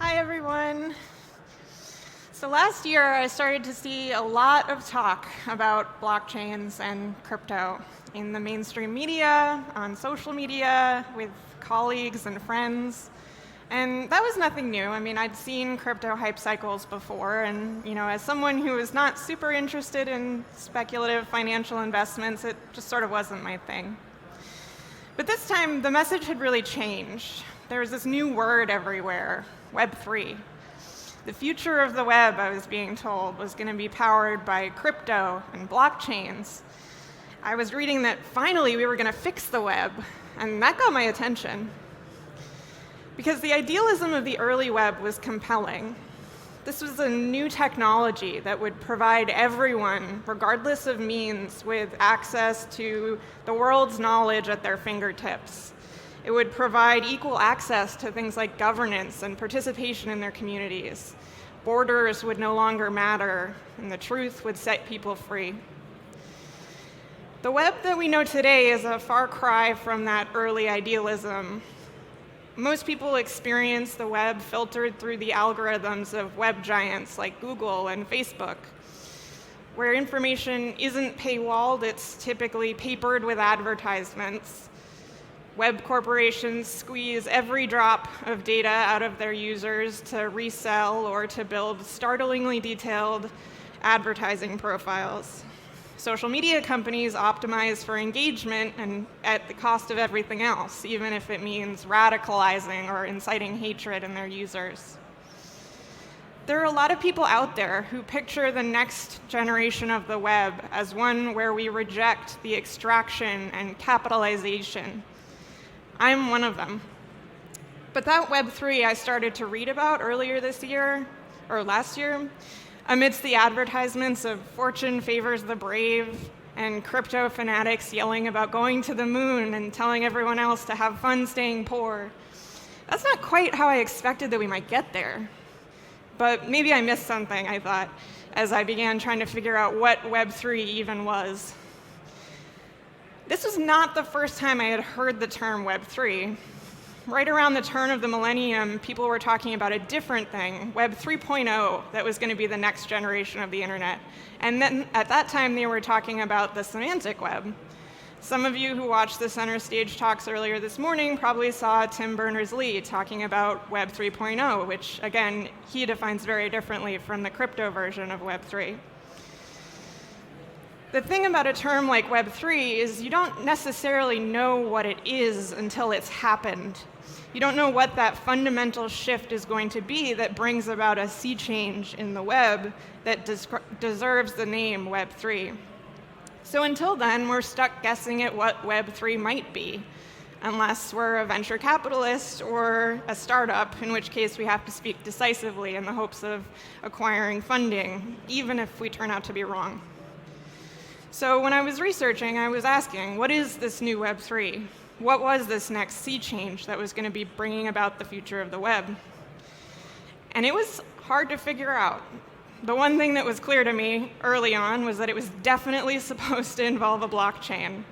Hi, everyone. So last year, I started to see a lot of talk about blockchains and crypto in the mainstream media, on social media, with colleagues and friends. And that was nothing new. I mean, I'd seen crypto hype cycles before, and as someone who was not super interested in speculative financial investments, it just sort of wasn't my thing. But this time, the message had really changed. There was this new word everywhere, Web3. The future of the web, I was being told, was going to be powered by crypto and blockchains. I was reading that finally we were going to fix the web, and that got my attention. Because the idealism of the early web was compelling. This was a new technology that would provide everyone, regardless of means, with access to the world's knowledge at their fingertips. It would provide equal access to things like governance and participation in their communities. Borders would no longer matter, and the truth would set people free. The web that we know today is a far cry from that early idealism. Most people experience the web filtered through the algorithms of web giants like Google and Facebook. Where information isn't paywalled, it's typically papered with advertisements. Web corporations squeeze every drop of data out of their users to resell or to build startlingly detailed advertising profiles. Social media companies optimize for engagement and at the cost of everything else, even if it means radicalizing or inciting hatred in their users. There are a lot of people out there who picture the next generation of the web as one where we reject the extraction and capitalization. I'm one of them. But that Web3 I started to read about earlier this year, or last year, amidst the advertisements of fortune favors the brave and crypto fanatics yelling about going to the moon and telling everyone else to have fun staying poor. That's not quite how I expected that we might get there. But maybe I missed something, I thought, as I began trying to figure out what Web3 even was. This was not the first time I had heard the term Web3. Right around the turn of the millennium, people were talking about a different thing, Web 3.0, that was going to be the next generation of the internet. And then at that time, they were talking about the semantic web. Some of you who watched the Center Stage talks earlier this morning probably saw Tim Berners-Lee talking about Web 3.0, which, again, he defines very differently from the crypto version of Web 3. The thing about a term like Web3 is you don't necessarily know what it is until it's happened. You don't know what that fundamental shift is going to be that brings about a sea change in the web that deserves the name Web3. So until then, we're stuck guessing at what Web3 might be, unless we're a venture capitalist or a startup, in which case we have to speak decisively in the hopes of acquiring funding, even if we turn out to be wrong. So when I was researching, I was asking, what is this new Web3? What was this next sea change that was going to be bringing about the future of the web? And it was hard to figure out. The one thing that was clear to me early on was that it was definitely supposed to involve a blockchain.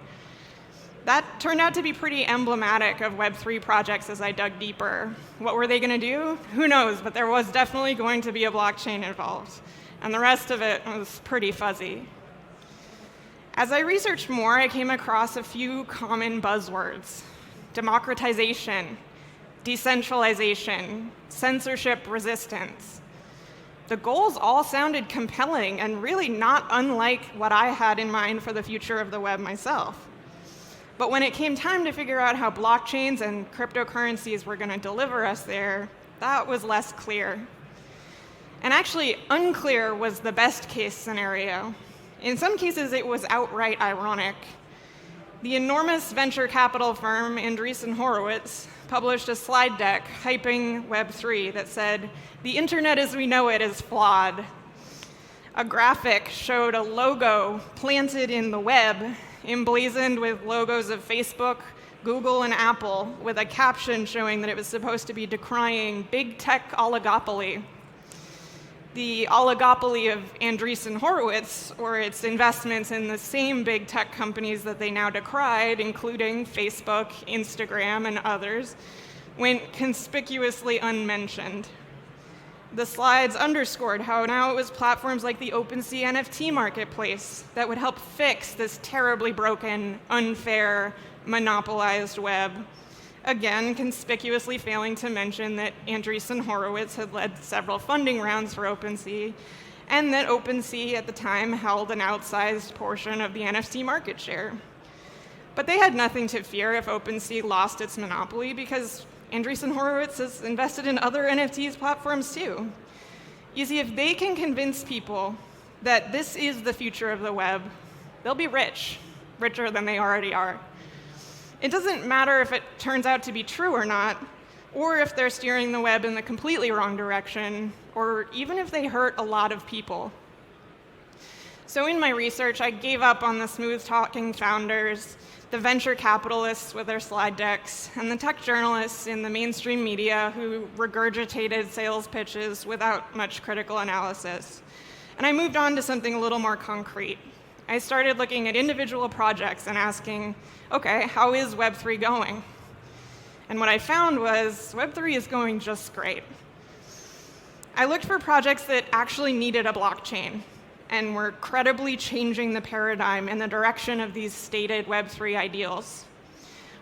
That turned out to be pretty emblematic of Web3 projects as I dug deeper. What were they going to do? Who knows, but there was definitely going to be a blockchain involved. And the rest of it was pretty fuzzy. As I researched more, I came across a few common buzzwords: democratization, decentralization, censorship resistance. The goals all sounded compelling and really not unlike what I had in mind for the future of the web myself. But when it came time to figure out how blockchains and cryptocurrencies were going to deliver us there, that was less clear. And actually, unclear was the best case scenario. In some cases, it was outright ironic. The enormous venture capital firm Andreessen Horowitz published a slide deck hyping Web3 that said, "The internet as we know it is flawed." A graphic showed a logo planted in the web, emblazoned with logos of Facebook, Google, and Apple, with a caption showing that it was supposed to be decrying big tech oligopoly. The oligopoly of Andreessen Horowitz, or its investments in the same big tech companies that they now decried, including Facebook, Instagram, and others, went conspicuously unmentioned. The slides underscored how now it was platforms like the OpenSea NFT marketplace that would help fix this terribly broken, unfair, monopolized web. Again, conspicuously failing to mention that Andreessen Horowitz had led several funding rounds for OpenSea, and that OpenSea at the time held an outsized portion of the NFT market share. But they had nothing to fear if OpenSea lost its monopoly, because Andreessen Horowitz has invested in other NFTs platforms too. You see, if they can convince people that this is the future of the web, they'll be rich, richer than they already are. It doesn't matter if it turns out to be true or not, or if they're steering the web in the completely wrong direction, or even if they hurt a lot of people. So in my research, I gave up on the smooth-talking founders, the venture capitalists with their slide decks, and the tech journalists in the mainstream media who regurgitated sales pitches without much critical analysis. And I moved on to something a little more concrete. I started looking at individual projects and asking, okay, how is Web3 going? And what I found was Web3 is going just great. I looked for projects that actually needed a blockchain and were credibly changing the paradigm in the direction of these stated Web3 ideals.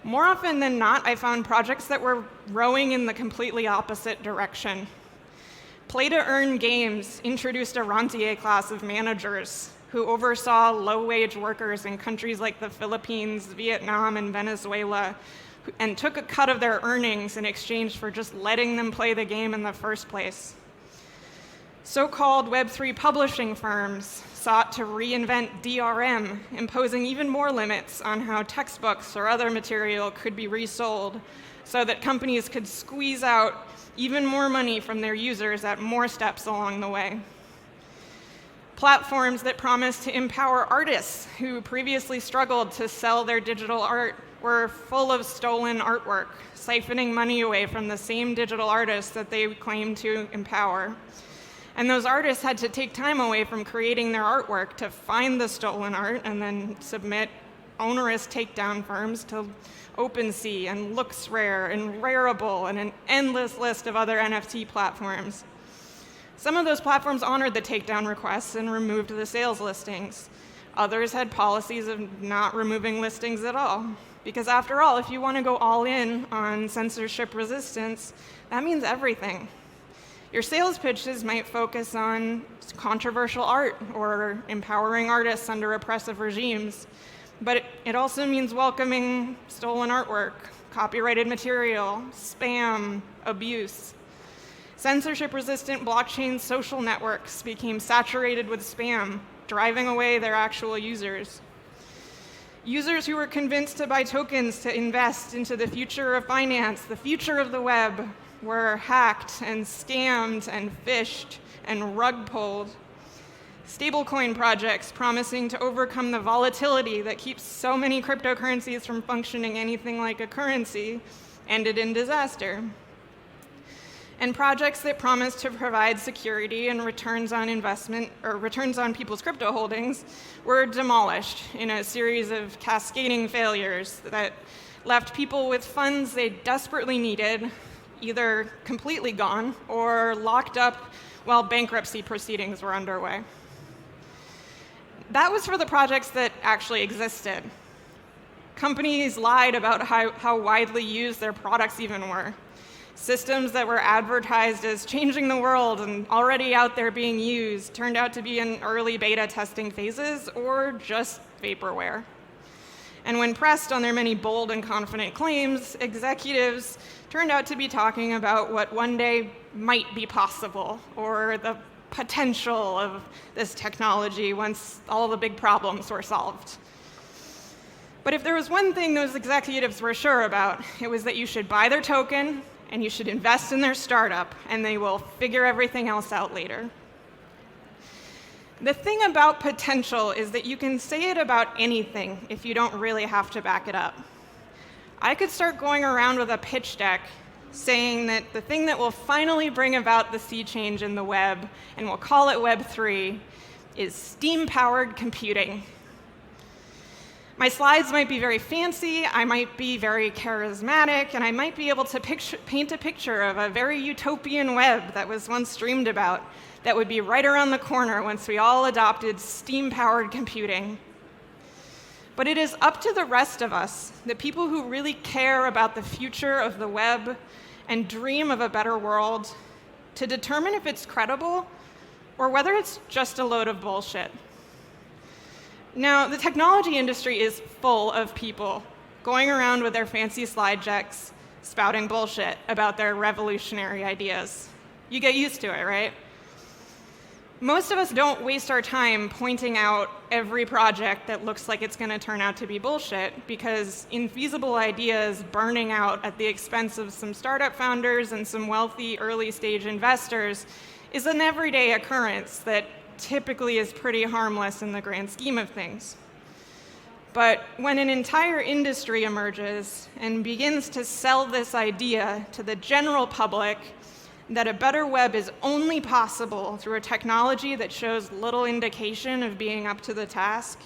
More often than not, I found projects that were rowing in the completely opposite direction. Play-to-earn games introduced a rentier class of managers who oversaw low-wage workers in countries like the Philippines, Vietnam, and Venezuela, and took a cut of their earnings in exchange for just letting them play the game in the first place. So-called Web3 publishing firms sought to reinvent DRM, imposing even more limits on how textbooks or other material could be resold, so that companies could squeeze out even more money from their users at more steps along the way. Platforms that promised to empower artists who previously struggled to sell their digital art were full of stolen artwork, siphoning money away from the same digital artists that they claimed to empower. And those artists had to take time away from creating their artwork to find the stolen art and then submit onerous takedown firms to OpenSea and LooksRare and Rarible and an endless list of other NFT platforms. Some of those platforms honored the takedown requests and removed the sales listings. Others had policies of not removing listings at all. Because after all, if you want to go all in on censorship resistance, that means everything. Your sales pitches might focus on controversial art or empowering artists under oppressive regimes, but it also means welcoming stolen artwork, copyrighted material, spam, abuse. Censorship-resistant blockchain social networks became saturated with spam, driving away their actual users. Users who were convinced to buy tokens to invest into the future of finance, the future of the web, were hacked and scammed and phished and rug pulled. Stablecoin projects promising to overcome the volatility that keeps so many cryptocurrencies from functioning anything like a currency ended in disaster. And projects that promised to provide security and returns on investment, or returns on people's crypto holdings, were demolished in a series of cascading failures that left people with funds they desperately needed either completely gone or locked up while bankruptcy proceedings were underway. That was for the projects that actually existed. Companies lied about how widely used their products even were. Systems that were advertised as changing the world and already out there being used turned out to be in early beta testing phases or just vaporware. And when pressed on their many bold and confident claims, executives turned out to be talking about what one day might be possible, or the potential of this technology once all the big problems were solved. But if there was one thing those executives were sure about, it was that you should buy their token and you should invest in their startup, and they will figure everything else out later. The thing about potential is that you can say it about anything if you don't really have to back it up. I could start going around with a pitch deck saying that the thing that will finally bring about the sea change in the web, and we'll call it Web3, is steam-powered computing. My slides might be very fancy, I might be very charismatic, and I might be able to paint a picture of a very utopian web that was once dreamed about that would be right around the corner once we all adopted steam-powered computing. But it is up to the rest of us, the people who really care about the future of the web and dream of a better world, to determine if it's credible or whether it's just a load of bullshit. Now, the technology industry is full of people going around with their fancy slide decks, spouting bullshit about their revolutionary ideas. You get used to it, right? Most of us don't waste our time pointing out every project that looks like it's going to turn out to be bullshit, because infeasible ideas burning out at the expense of some startup founders and some wealthy early-stage investors is an everyday occurrence that typically is pretty harmless in the grand scheme of things. But when an entire industry emerges and begins to sell this idea to the general public that a better web is only possible through a technology that shows little indication of being up to the task,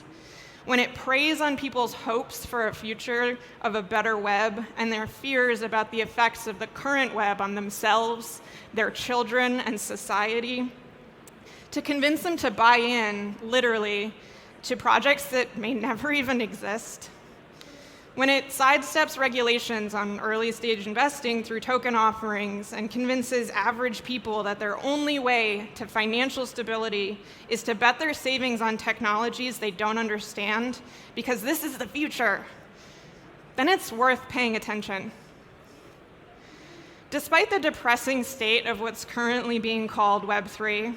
when it preys on people's hopes for a future of a better web and their fears about the effects of the current web on themselves, their children, and society, to convince them to buy in, literally, to projects that may never even exist. When it sidesteps regulations on early-stage investing through token offerings and convinces average people that their only way to financial stability is to bet their savings on technologies they don't understand because this is the future, then it's worth paying attention. Despite the depressing state of what's currently being called Web3,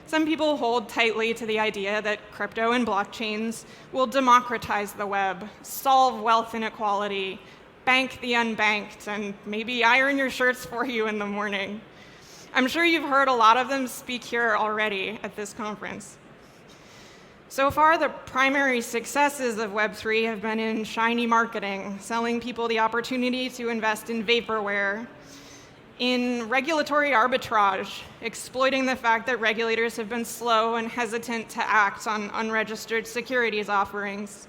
some people hold tightly to the idea that crypto and blockchains will democratize the web, solve wealth inequality, bank the unbanked, and maybe iron your shirts for you in the morning. I'm sure you've heard a lot of them speak here already at this conference. So far, the primary successes of Web3 have been in shiny marketing, selling people the opportunity to invest in vaporware, in regulatory arbitrage, exploiting the fact that regulators have been slow and hesitant to act on unregistered securities offerings,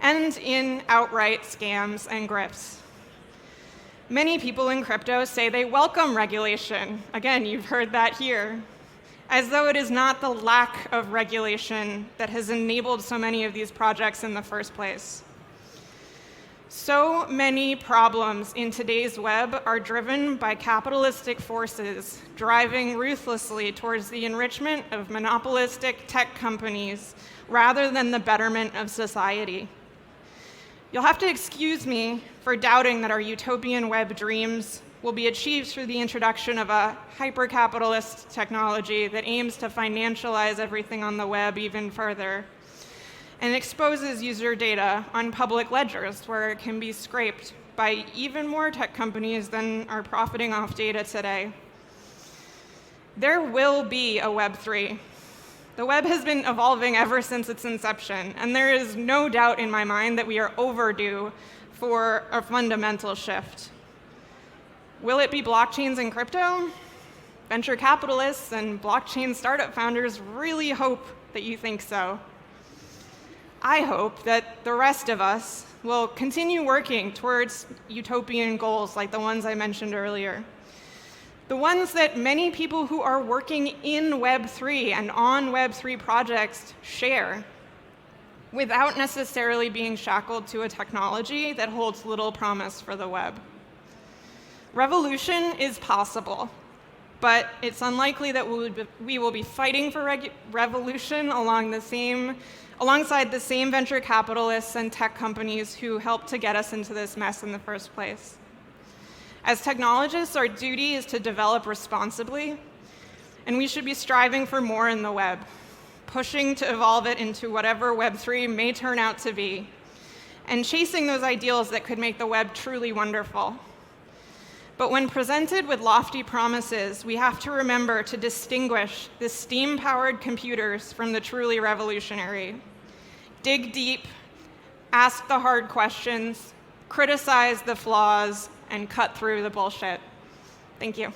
and in outright scams and grifts. Many people in crypto say they welcome regulation. Again, you've heard that here, as though it is not the lack of regulation that has enabled so many of these projects in the first place. So many problems in today's web are driven by capitalistic forces driving ruthlessly towards the enrichment of monopolistic tech companies rather than the betterment of society. You'll have to excuse me for doubting that our utopian web dreams will be achieved through the introduction of a hyper-capitalist technology that aims to financialize everything on the web even further and exposes user data on public ledgers where it can be scraped by even more tech companies than are profiting off data today. There will be a Web3. The web has been evolving ever since its inception, and there is no doubt in my mind that we are overdue for a fundamental shift. Will it be blockchains and crypto? Venture capitalists and blockchain startup founders really hope that you think so. I hope that the rest of us will continue working towards utopian goals like the ones I mentioned earlier. The ones that many people who are working in Web3 and on Web3 projects share, without necessarily being shackled to a technology that holds little promise for the web. Revolution is possible, but it's unlikely that we will be fighting for revolution alongside the same venture capitalists and tech companies who helped to get us into this mess in the first place. As technologists, our duty is to develop responsibly, and we should be striving for more in the web, pushing to evolve it into whatever Web3 may turn out to be, and chasing those ideals that could make the web truly wonderful. But when presented with lofty promises, we have to remember to distinguish the steam-powered computers from the truly revolutionary. Dig deep, ask the hard questions, criticize the flaws, and cut through the bullshit. Thank you.